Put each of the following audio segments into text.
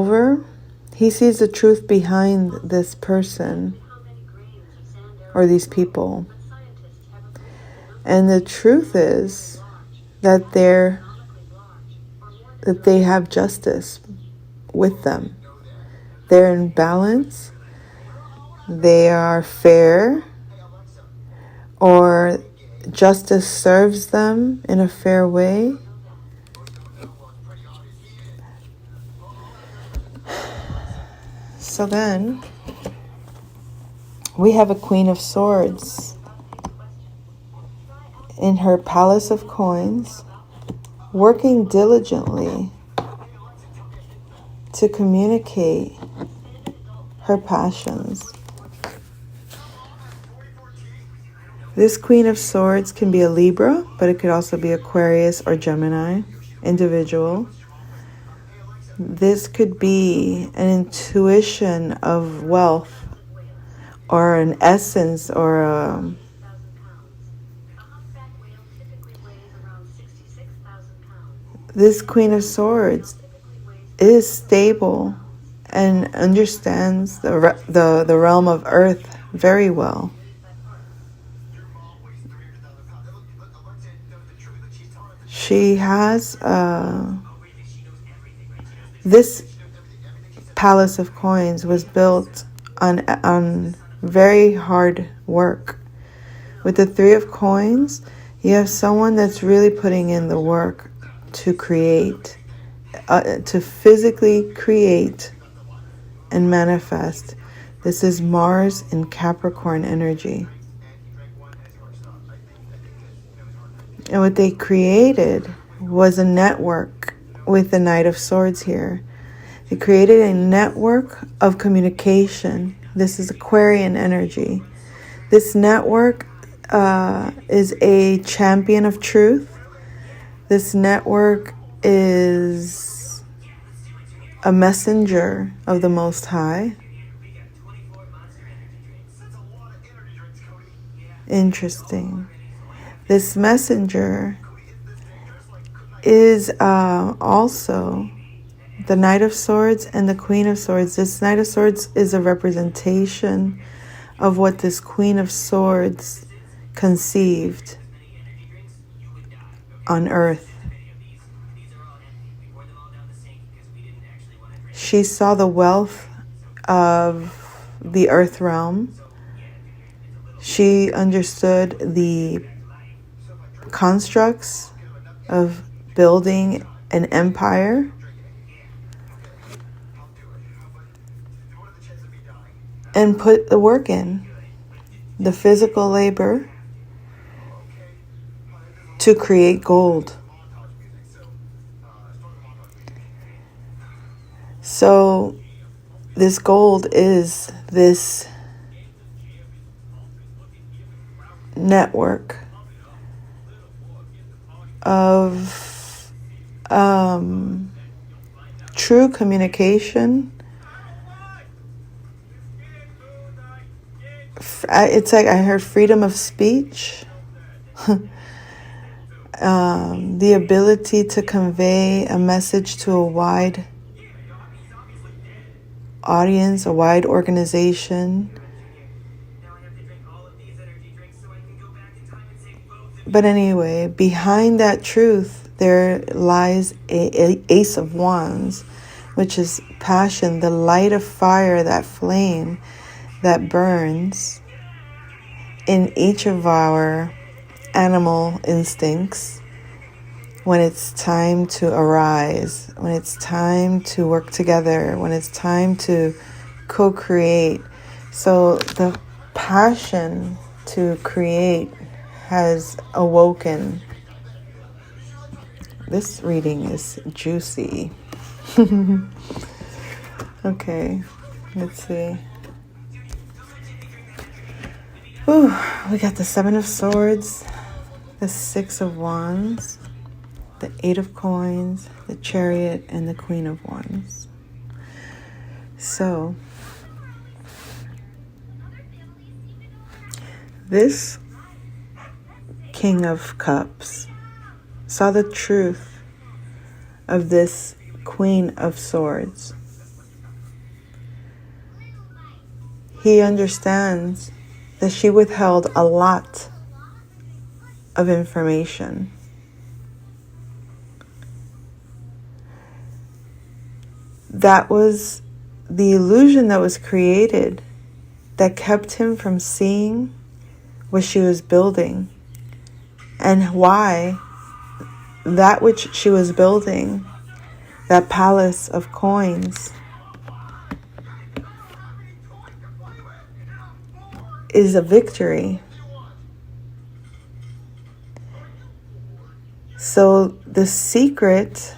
over, he sees the truth behind this person or these people. And the truth is that they have justice with them. They're in balance. They are fair, or justice serves them in a fair way. So then we have a Queen of Swords in her Palace of Coins, working diligently to communicate her passions. This Queen of Swords can be a Libra, but it could also be Aquarius or Gemini individual. This could be an intuition of wealth, or an essence, or this Queen of Swords is stable and understands the realm of earth very well. She has this Palace of Coins was built on very hard work. With the Three of Coins, you have someone that's really putting in the work to create, to physically create and manifest. This is Mars in Capricorn energy. And what they created was a network with the Knight of Swords here. They created a network of communication. This is Aquarian energy. This network is a champion of truth. This network is a messenger of the Most High. Interesting. This messenger is also the Knight of Swords and the Queen of Swords. This Knight of Swords is a representation of what this Queen of Swords conceived on earth. She saw the wealth of the earth realm. She understood the constructs of building an empire. And put the work in, the physical labor to create gold. So this gold is this network of true communication. It's like I heard freedom of speech, the ability to convey a message to a wide audience, a wide organization. But anyway, behind that truth, there lies a Ace of Wands, which is passion, the light of fire, that flame that burns in each of our animal instincts when it's time to arise, when it's time to work together, when it's time to co-create. So the passion to create has awoken. This reading is juicy. Okay, let's see. Ooh, we got the Seven of Swords, the Six of Wands, the Eight of Coins, the Chariot, and the Queen of Wands. So, this King of Cups saw the truth of this Queen of Swords. he understands that she withheld a lot of information. That was the illusion that was created that kept him from seeing what she was building and why that which she was building, that palace of coins, is a victory. So the secret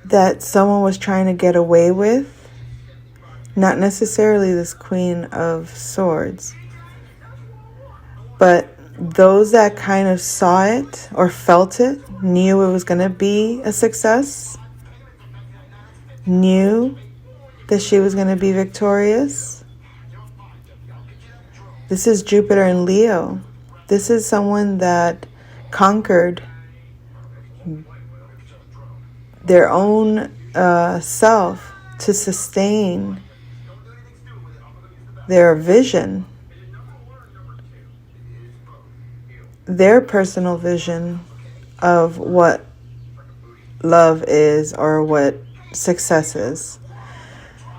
that someone was trying to get away with, not necessarily this Queen of Swords, but those that kind of saw it or felt it, knew it was going to be a success, knew that she was going to be victorious. This is Jupiter and Leo. This is someone that conquered their own self to sustain their vision, their personal vision of what love is or what success is.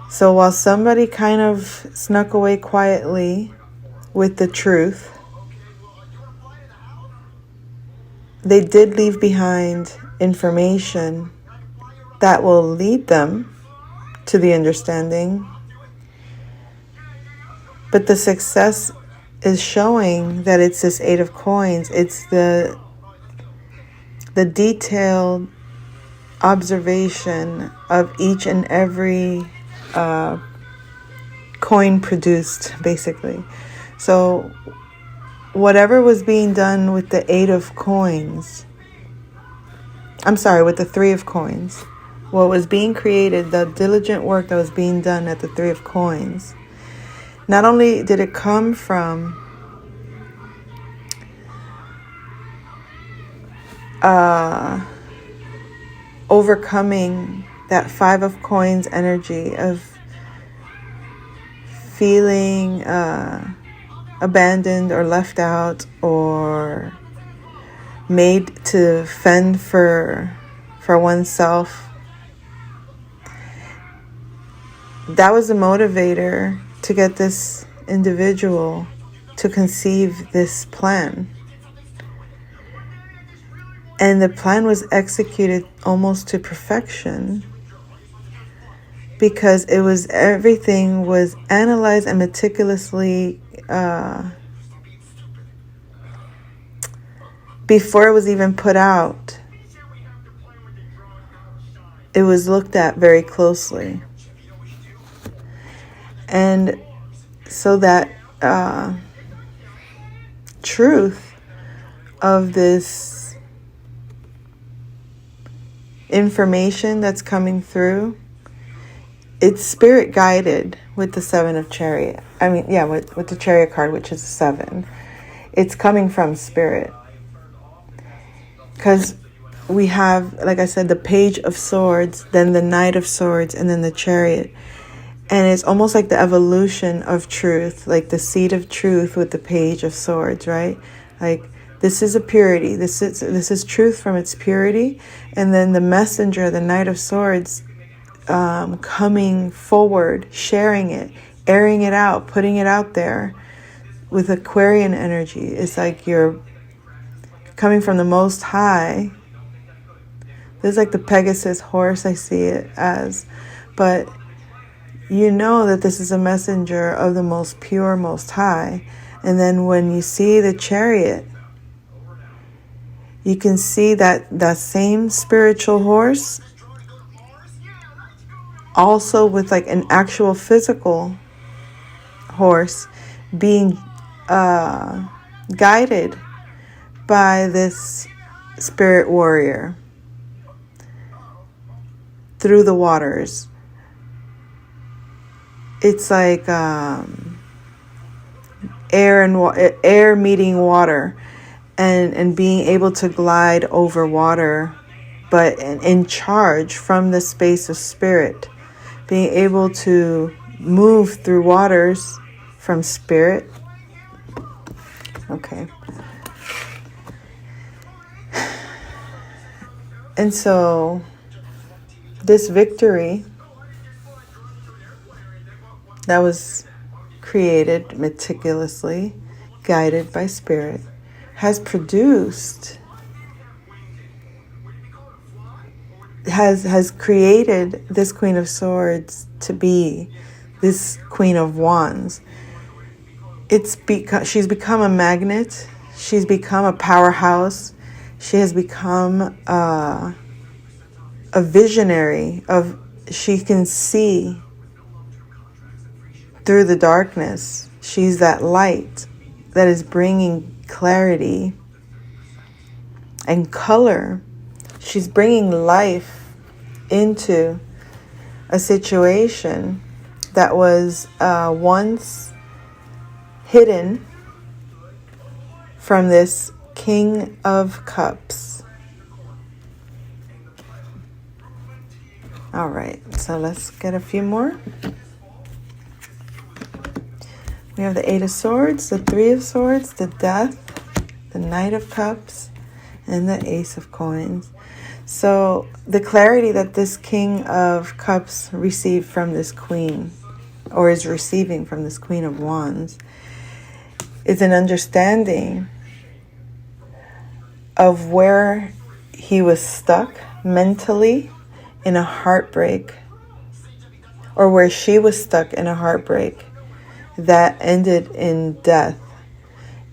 So while somebody kind of snuck away quietly with the truth, they did leave behind information that will lead them to the understanding. But the success is showing that it's this Eight of Coins. It's the detailed observation of each and every coin produced, basically. So whatever was being done with the Eight of Coins, with the Three of Coins, what was being created, the diligent work that was being done at the Three of Coins, not only did it come from overcoming that Five of Coins energy of feeling abandoned or left out or made to fend for oneself. That was the motivator to get this individual to conceive this plan. And the plan was executed almost to perfection because everything was analyzed and meticulously before it was even put out. It was looked at very closely. And so that truth of this information that's coming through, it's spirit guided with the Seven of Chariot. With the Chariot card, which is a 7. It's coming from spirit. Because we have, like I said, the Page of Swords, then the Knight of Swords, and then the Chariot. And it's almost like the evolution of truth, like the seed of truth with the Page of Swords, right? Like this is a purity. This is truth from its purity. And then the messenger, the Knight of Swords, coming forward, sharing it, airing it out, putting it out there with Aquarian energy. It's like you're coming from the Most High. This is like the Pegasus horse, I see it as. But you know that this is a messenger of the most pure, Most High. And then when you see the Chariot, you can see that same spiritual horse also with like an actual physical horse being guided by this spirit warrior through the waters. It's like air meeting water, and being able to glide over water, but in charge from the space of spirit, being able to move through waters from spirit. Okay. And so this victory that was created meticulously, guided by spirit, has created this Queen of Swords to be this Queen of Wands. She's become a magnet. She's become a powerhouse. She has become a visionary she can see through the darkness. She's that light that is bringing clarity and color. She's bringing life into a situation that was once hidden from this King of Cups. All right, so let's get a few more. We have the Eight of Swords, the Three of Swords, the Death, the Knight of Cups, and the Ace of Coins. So the clarity that this King of Cups received from this Queen, or is receiving from this Queen of Wands, is an understanding of where he was stuck mentally in a heartbreak, or where she was stuck in a heartbreak that ended in death.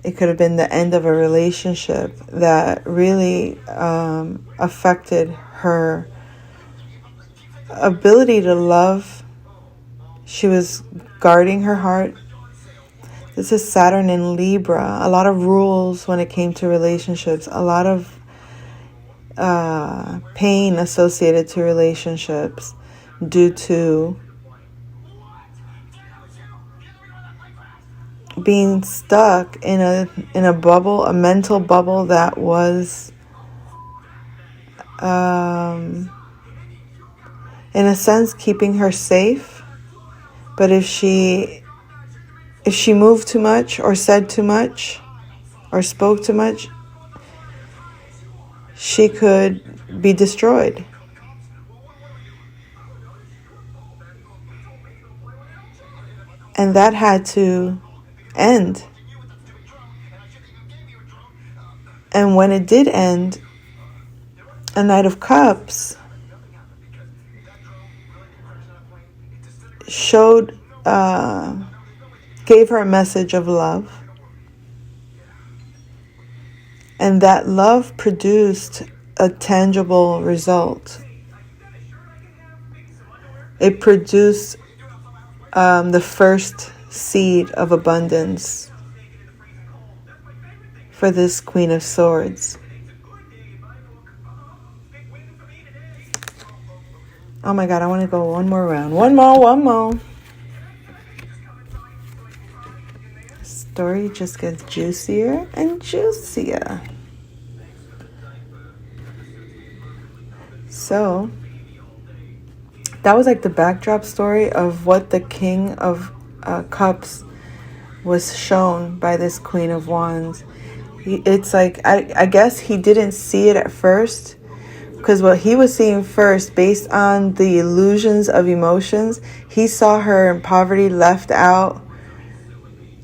It could have been the end of a relationship that really affected her ability to love. She was guarding her heart. This is Saturn in Libra. A lot of rules when it came to relationships. A lot of pain associated to relationships due to being stuck in a bubble, a mental bubble that was in a sense keeping her safe. But if she moved too much or said too much or spoke too much, she could be destroyed. And that had to end. And when it did end, a Knight of Cups gave her a message of love. And that love produced a tangible result. It produced the first seed of abundance for this Queen of Swords. Oh my God, I want to go one more round. One more. The story just gets juicier and juicier. So, that was like the backdrop story of what the King of Cups was shown by this Queen of Wands. It's like, I guess he didn't see it at first, because what he was seeing first, based on the illusions of emotions, he saw her in poverty, left out.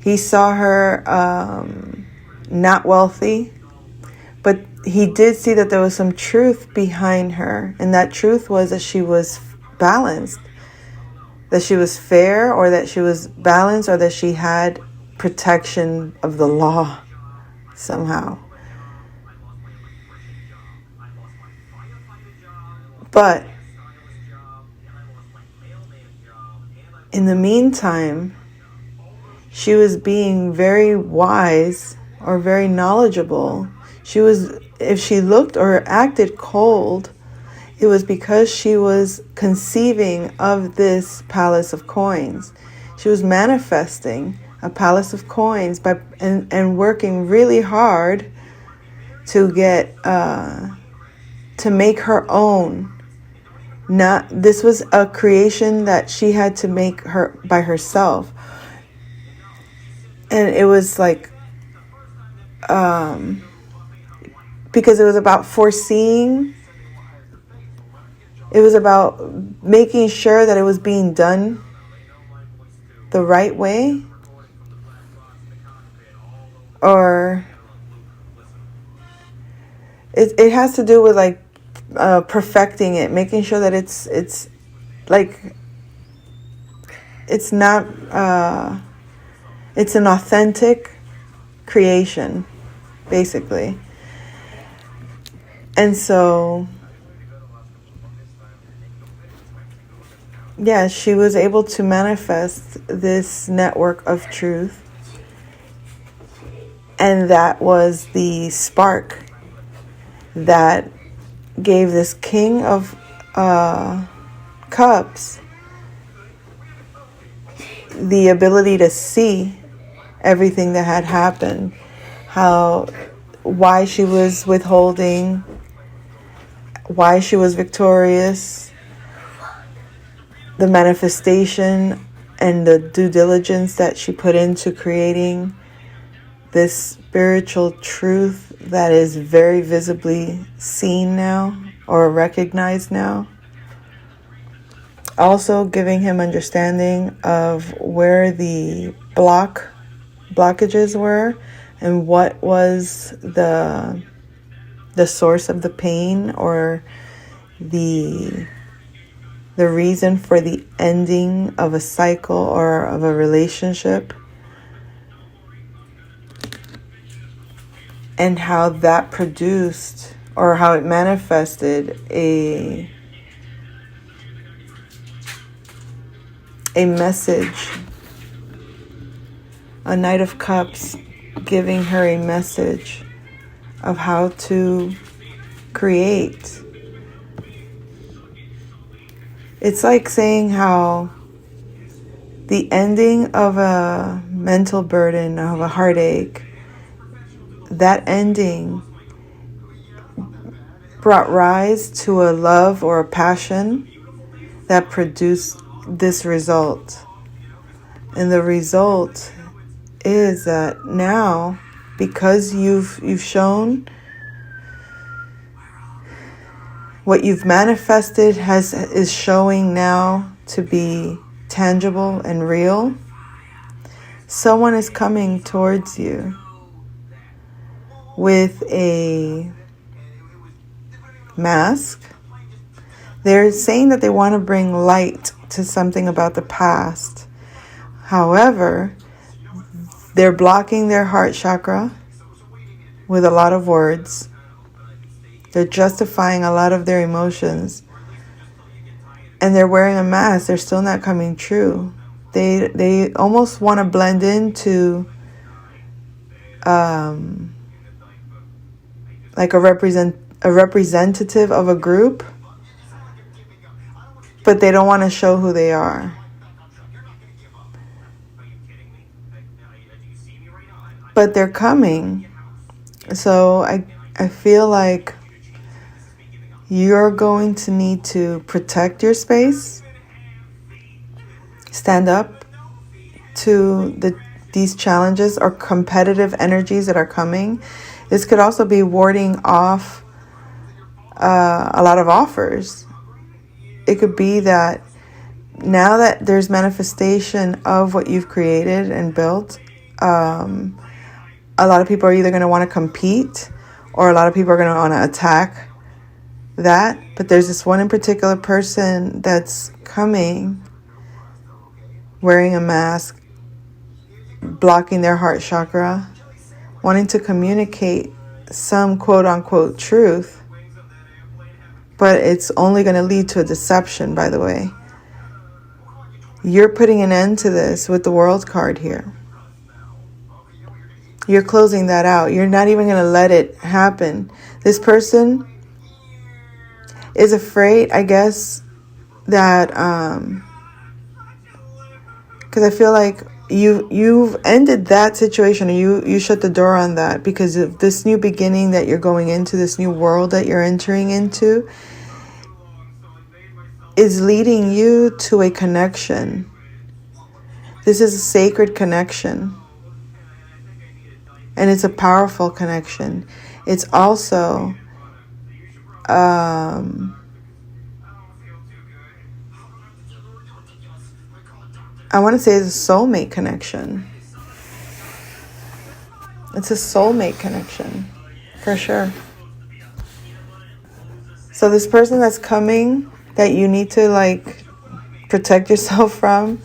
He saw her not wealthy. But he did see that there was some truth behind her. And that truth was that she was balanced. That she was fair, or that she was balanced, or that she had protection of the law somehow. But in the meantime, she was being very wise or very knowledgeable. If she looked or acted cold, it was because she was conceiving of this palace of coins. She was manifesting a palace of coins and working really hard to get to make her own This was a creation that she had to make her by herself. And it was like, because it was about foreseeing, it was about making sure that it was being done the right way, or it has to do with like perfecting it, making sure that it's like it's not it's an authentic creation, basically. And so, yeah, she was able to manifest this network of truth. And that was the spark that gave this King of Cups the ability to see everything that had happened, why she was withholding, why she was victorious, the manifestation and the due diligence that she put into creating this spiritual truth that is very visibly seen now or recognized now. Also giving him understanding of where the blockages were and what was the source of the pain, or the reason for the ending of a cycle or of a relationship, and how that produced, or how it manifested a message, a Knight of Cups giving her a message of how to create. It's like saying how the ending of a mental burden, of a heartache, that ending brought rise to a love or a passion that produced this result. And the result is that now, because you've shown what you've manifested is showing now to be tangible and real, someone is coming towards you with a mask. They're saying that they want to bring light to something about the past. However, they're blocking their heart chakra with a lot of words. They're justifying a lot of their emotions. And they're wearing a mask. They're still not coming true. They almost want to blend into like a representative of a group, but they don't want to show who they are. But they're coming. So I feel like you're going to need to protect your space, stand up to these challenges or competitive energies that are coming. This could also be warding off a lot of offers. It could be that now that there's manifestation of what you've created and built, a lot of people are either going to want to compete, or a lot of people are going to want to attack that. But there's this one in particular person that's coming wearing a mask, blocking their heart chakra, wanting to communicate some quote-unquote truth, but it's only going to lead to a deception, by the way. You're putting an end to this with the World card here. You're closing that out. You're not even going to let it happen. This person is afraid, I guess, that because I feel like you've ended that situation, or you shut the door on that because of this new beginning that you're going into, this new world that you're entering into. is leading you to a connection. This is a sacred connection. And it's a powerful connection. It's also I want to say it's a soulmate connection. It's a soulmate connection, for sure. So this person that's coming, that you need to like protect yourself from,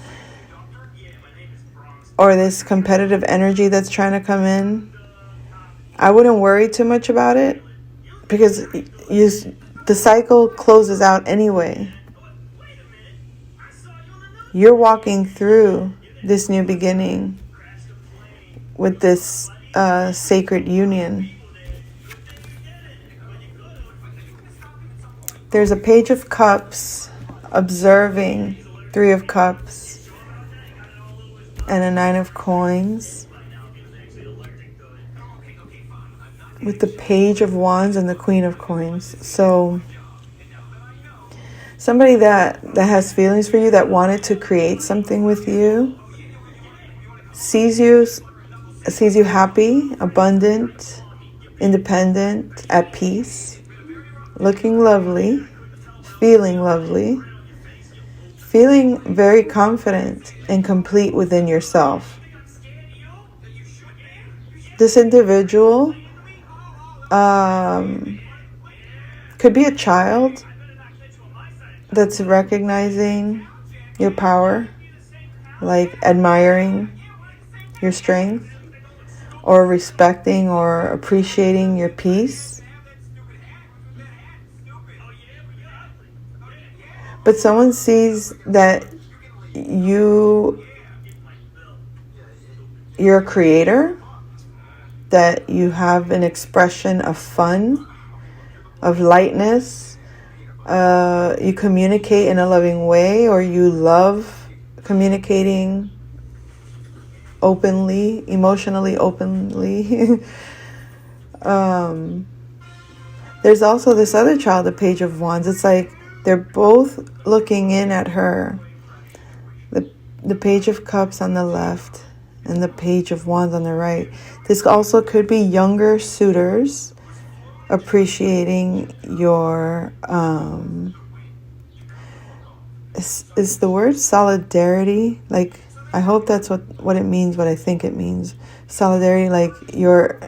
or this competitive energy that's trying to come in, I wouldn't worry too much about it, because the cycle closes out anyway. You're walking through this new beginning with this sacred union. There's a Page of Cups observing, 3 of Cups, and a 9 of Coins, with the Page of Wands and the Queen of Coins. So somebody that has feelings for you, that wanted to create something with you, sees you happy, abundant, independent, at peace, looking lovely, feeling very confident and complete within yourself. This individual could be a child that's recognizing your power, like admiring your strength, or respecting or appreciating your peace. But someone sees that you're a creator, that you have an expression of fun, of lightness, you communicate in a loving way, or you love communicating openly, emotionally openly. There's also this other child, the Page of Wands. It's like they're both looking in at her. The Page of Cups on the left and the Page of Wands on the right. This also could be younger suitors appreciating your is the word solidarity, like, I hope that's what it means, what I think it means. Solidarity, like you're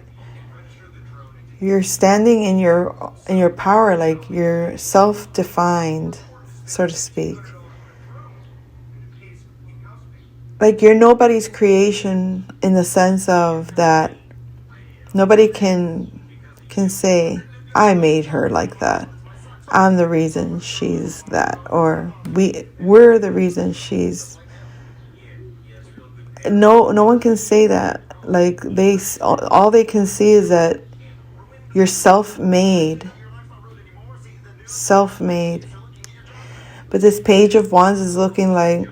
standing in your power, like you're self-defined, so to speak. Like you're nobody's creation, in the sense of that nobody can say, I made her like that. I'm the reason she's that, or we're the reason she's. No one can say that. Like all they can see is that you're self-made. But this Page of Wands is looking like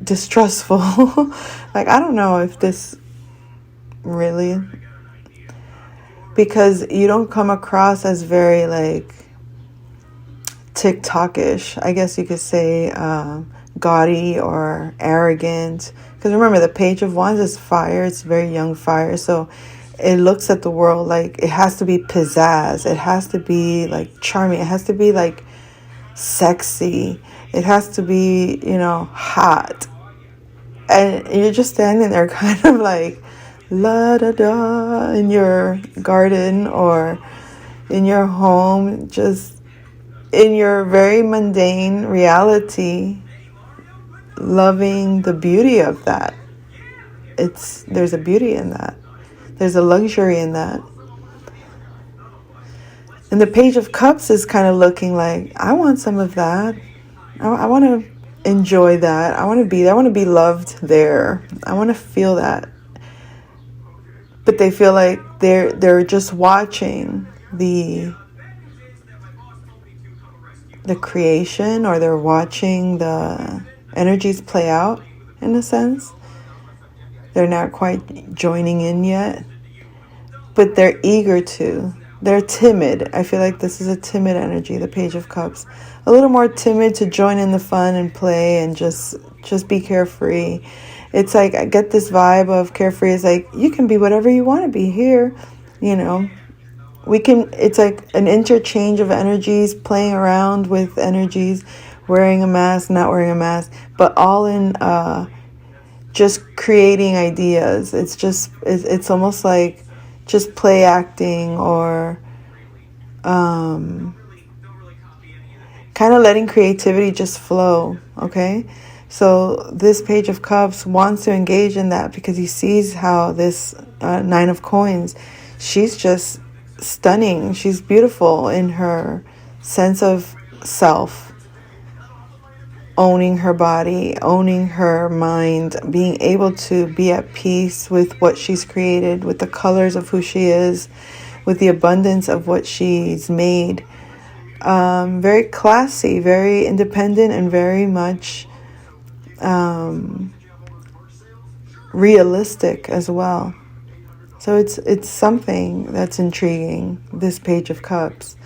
distrustful. Like, I don't know if this really, because you don't come across as very like TikTok-ish, I guess you could say, gaudy or arrogant. Because remember, the Page of Wands is fire. It's very young fire. So it looks at the world like it has to be pizzazz. It has to be like charming. It has to be like sexy. It has to be, hot. And you're just standing there kind of like la da da in your garden or in your home, just in your very mundane reality, loving the beauty of that. There's a beauty in that. There's a luxury in that. And the Page of Cups is kind of looking like, I want some of that. I want to enjoy that. I want to be there. I want to be loved there. I want to feel that. But they feel like they're just watching the creation, or they're watching the energies play out, in a sense. They're not quite joining in yet, but they're eager to. they're timid. I feel like this is a timid energy, the Page of Cups. A little more timid to join in the fun and play and just be carefree. It's like, I get this vibe of carefree is like, you can be whatever you want to be here, you know. It's like an interchange of energies, playing around with energies, wearing a mask, not wearing a mask, but all in just creating ideas. It's almost like just play acting, or kind of letting creativity just flow, okay? So this Page of Cups wants to engage in that because he sees how this Nine of Coins, she's just stunning. She's beautiful in her sense of self, owning her body, owning her mind, being able to be at peace with what she's created, with the colors of who she is, with the abundance of what she's made. Very classy, very independent, and very much realistic as well. So it's something that's intriguing, this Page of Cups.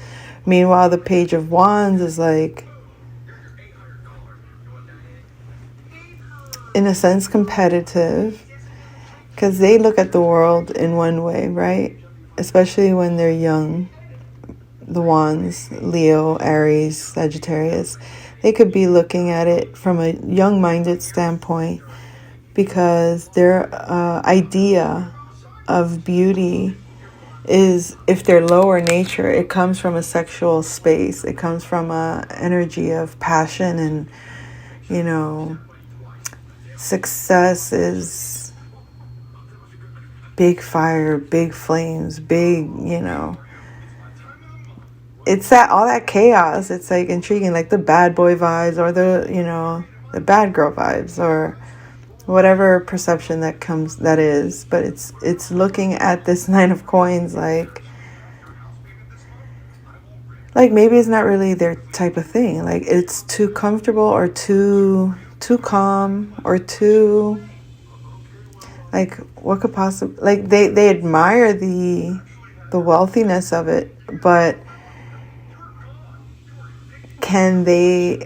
Meanwhile, the Page of Wands is like, in a sense, competitive, because they look at the world in one way, right? Especially when they're young. The Wands, Leo, Aries, Sagittarius, they could be looking at it from a young-minded standpoint, because their idea of beauty is, if they're lower nature, it comes from a sexual space. It comes from a energy of passion, and, you know, success is big fire, big flames, big, you know, it's that, all that chaos. It's like intriguing, like the bad boy vibes, or the, you know, the bad girl vibes, or whatever perception that is. But it's looking at this Nine of Coins like maybe it's not really their type of thing. Like, it's too comfortable, or too calm, or too, like, what could possibly, like, they admire the wealthiness of it, but can they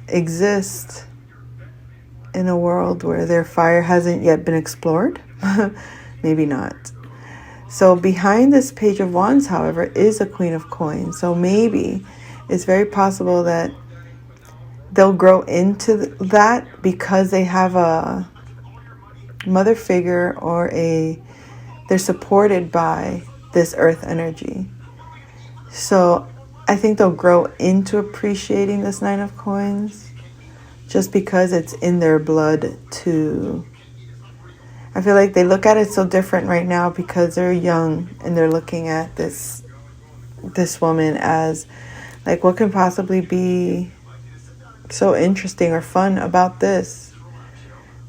exist in a world where their fire hasn't yet been explored? Maybe not. So behind this Page of Wands, however, is a Queen of Coins. So maybe it's very possible that they'll grow into that because they have a mother figure, or they're supported by this earth energy. So I think they'll grow into appreciating this Nine of Coins, just because it's in their blood to... I feel like they look at it so different right now because they're young, and they're looking at this woman as, like, what can possibly be so interesting or fun about this?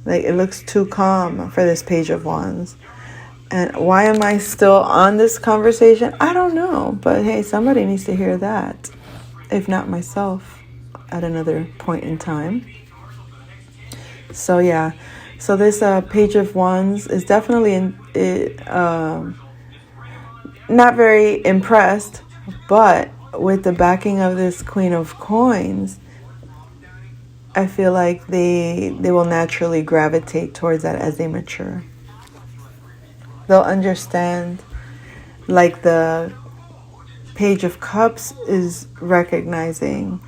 Like, it looks too calm for this Page of Wands. And why am I still on this conversation? I don't know. But hey, somebody needs to hear that, if not myself, at another point in time. So yeah. So this Page of Wands is definitely not very impressed, but with the backing of this Queen of Coins, I feel like they will naturally gravitate towards that as they mature. They'll understand, like the Page of Cups is recognizing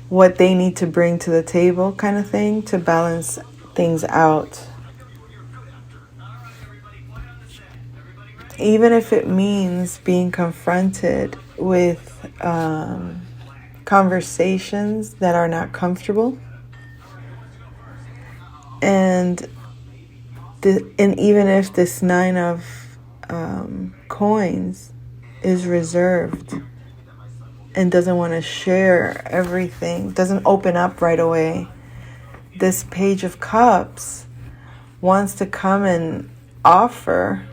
what they need to bring to the table, kind of thing, to balance things out. Even if it means being confronted with conversations that are not comfortable. And even if this Nine of Coins is reserved and doesn't want to share everything, doesn't open up right away, this Page of Cups wants to come and offer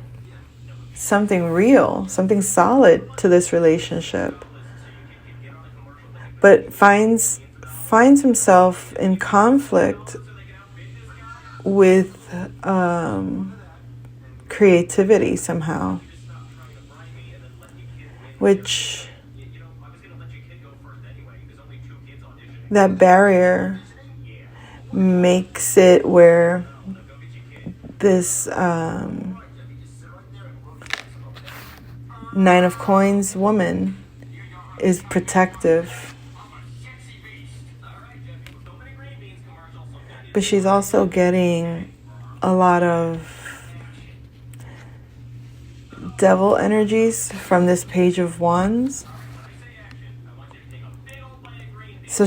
something real, something solid to this relationship, but finds himself in conflict with creativity somehow. which that barrier makes it where this Nine of Coins woman is protective, but she's also getting a lot of devil energies from this Page of Wands. So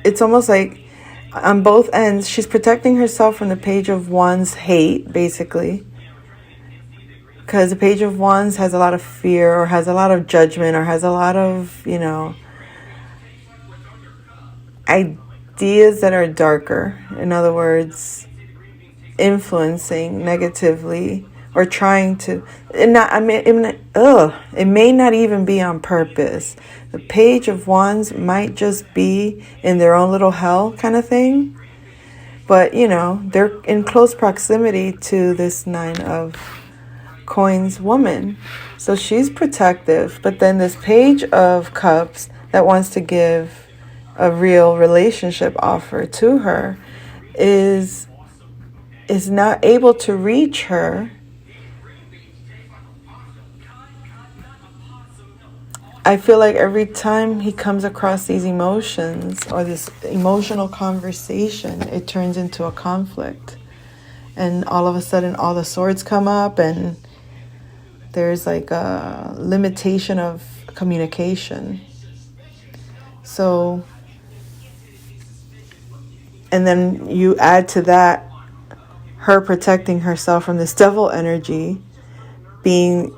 it's almost like on both ends, she's protecting herself from the Page of Wands hate, basically. Because the Page of Wands has a lot of fear, or has a lot of judgment, or has a lot of, ideas that are darker. In other words, influencing negatively, or trying to, it may not even be on purpose. The Page of Wands might just be in their own little hell kind of thing. But, they're in close proximity to this Nine of Coins woman. So she's protective. But then this Page of Cups that wants to give a real relationship offer to her is not able to reach her. I feel like every time he comes across these emotions or this emotional conversation, it turns into a conflict. And all of a sudden, all the swords come up, and there's like a limitation of communication. So, and then you add to that her protecting herself from this devil energy, being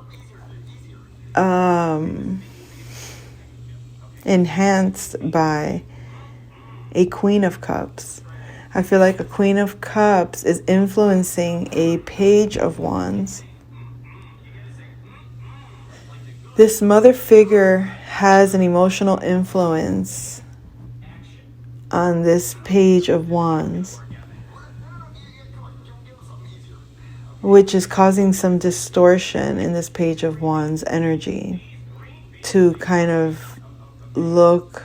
enhanced by a Queen of Cups. I feel like a Queen of Cups is influencing a Page of Wands. This mother figure has an emotional influence on this Page of Wands, which is causing some distortion in this Page of Wands energy to kind of look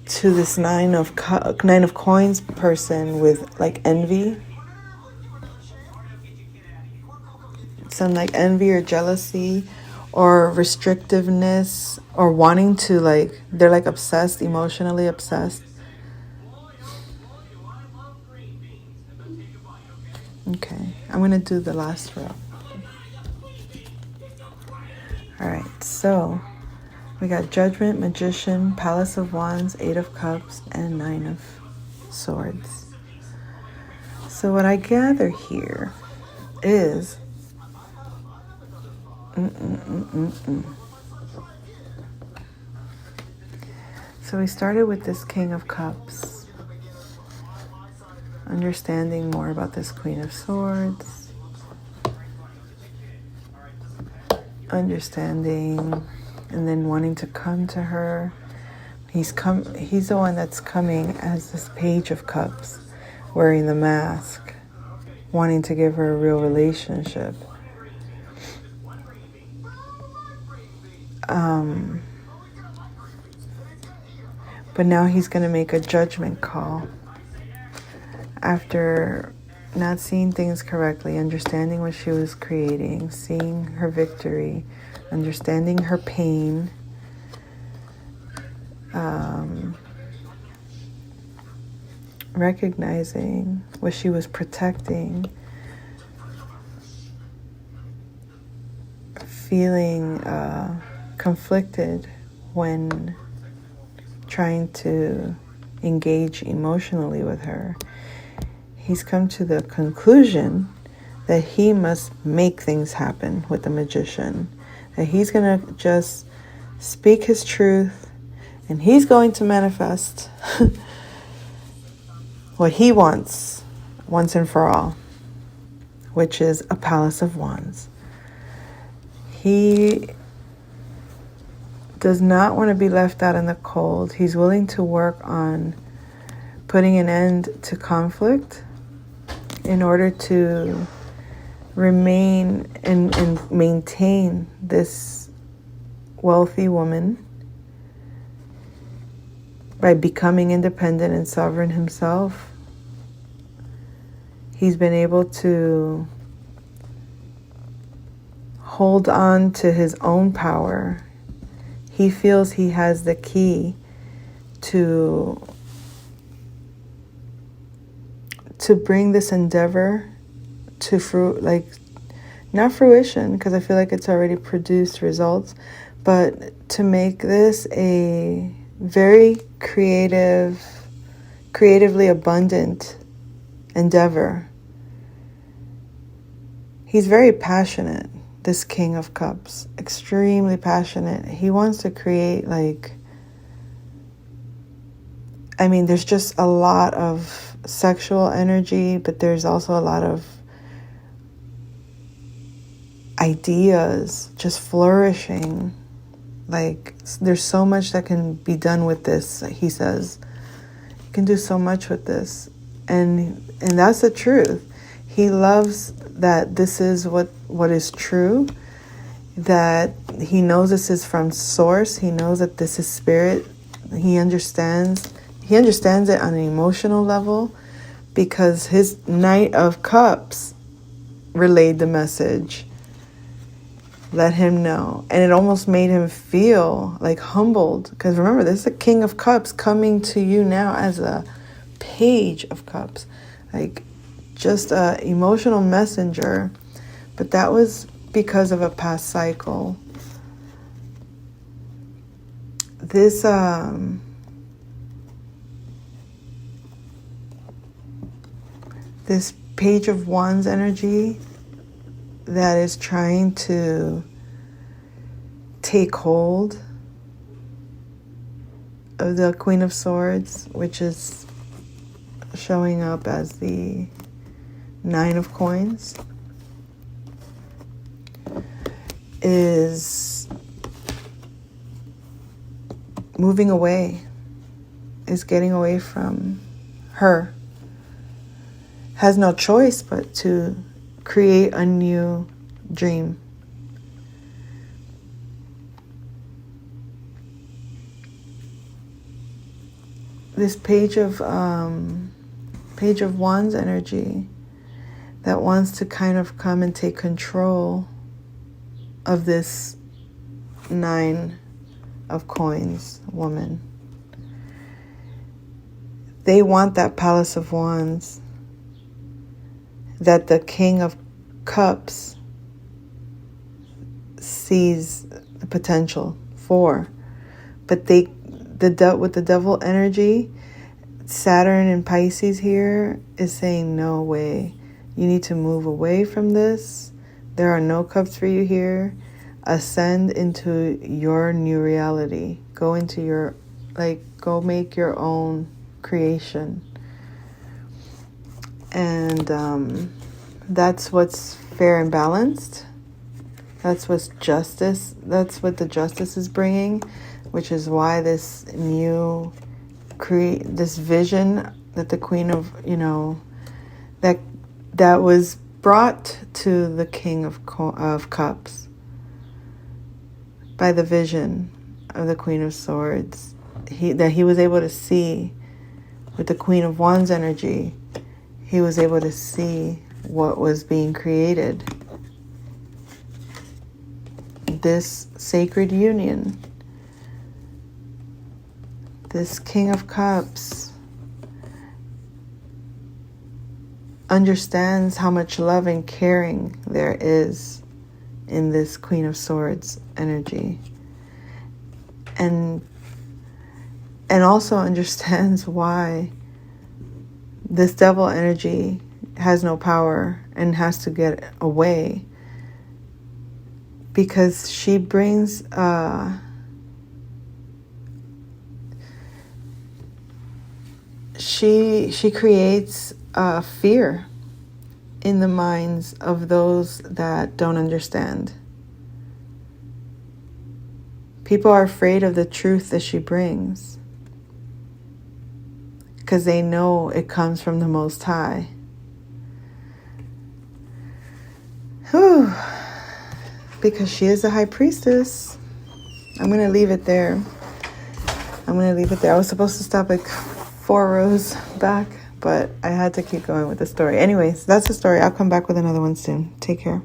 to this Nine of Coins person with like envy. Some like envy or jealousy or restrictiveness, or wanting to they're like obsessed, emotionally obsessed. Okay, I'm going to do the last row. All right, so we got Judgment, Magician, Palace of Wands, Eight of Cups, and Nine of Swords. So what I gather here is So we started with this King of Cups, understanding more about this Queen of Swords, understanding, and then wanting to come to her. He's the one that's coming as this Page of Cups, wearing the mask, wanting to give her a real relationship. But now he's going to make a judgment call after not seeing things correctly, understanding what she was creating, seeing her victory, understanding her pain, recognizing what she was protecting, feeling conflicted when trying to engage emotionally with her. He's come to the conclusion that he must make things happen with the Magician, that he's going to just speak his truth, and he's going to manifest what he wants once and for all, which is a Palace of Wands. He does not want to be left out in the cold. He's willing to work on putting an end to conflict in order to remain and maintain this wealthy woman by becoming independent and sovereign himself. He's been able to hold on to his own power. He feels he has the key to bring this endeavor to not fruition, because I feel like it's already produced results, but to make this a very creatively abundant endeavor. He's very passionate, this King of Cups, extremely passionate. He wants to create there's just a lot of sexual energy, but there's also a lot of ideas just flourishing. There's so much that can be done with this, he says. You can do so much with this. And that's the truth. He loves that this is what is true, that he knows this is from source. He knows that this is spirit. He understands it on an emotional level, because his Knight of Cups relayed the message, let him know. And it almost made him feel humbled, because remember, this is a King of Cups coming to you now as a Page of Cups, just a emotional messenger. But that was because of a past cycle. This this Page of Wands energy that is trying to take hold of the Queen of Swords, which is showing up as the Nine of Coins, is moving away, is getting away from her. Has no choice but to create a new dream. This Page of Wands energy that wants to kind of come and take control of this Nine of Coins woman. They want that Palace of Wands that the King of Cups sees the potential for. But with the Devil energy, Saturn and Pisces here is saying, no way. You need to move away from this. There are no cups for you here. Ascend into your new reality. Go into go make your own creation. And that's what's fair and balanced. That's what's justice. That's what the justice is bringing, which is why this new this vision that the Queen of, that was brought to the King of Cups by the vision of the Queen of Swords, that he was able to see with the Queen of Wands energy. He was able to see what was being created. This sacred union. This King of Cups understands how much love and caring there is in this Queen of Swords energy. And also understands why this Devil energy has no power and has to get away, because she brings she creates fear in the minds of those that don't understand. People are afraid of the truth that she brings, because they know it comes from the Most High. Whew. Because she is the high priestess. I'm going to leave it there. I was supposed to stop like 4 rows back, but I had to keep going with the story. Anyways, that's the story. I'll come back with another one soon. Take care.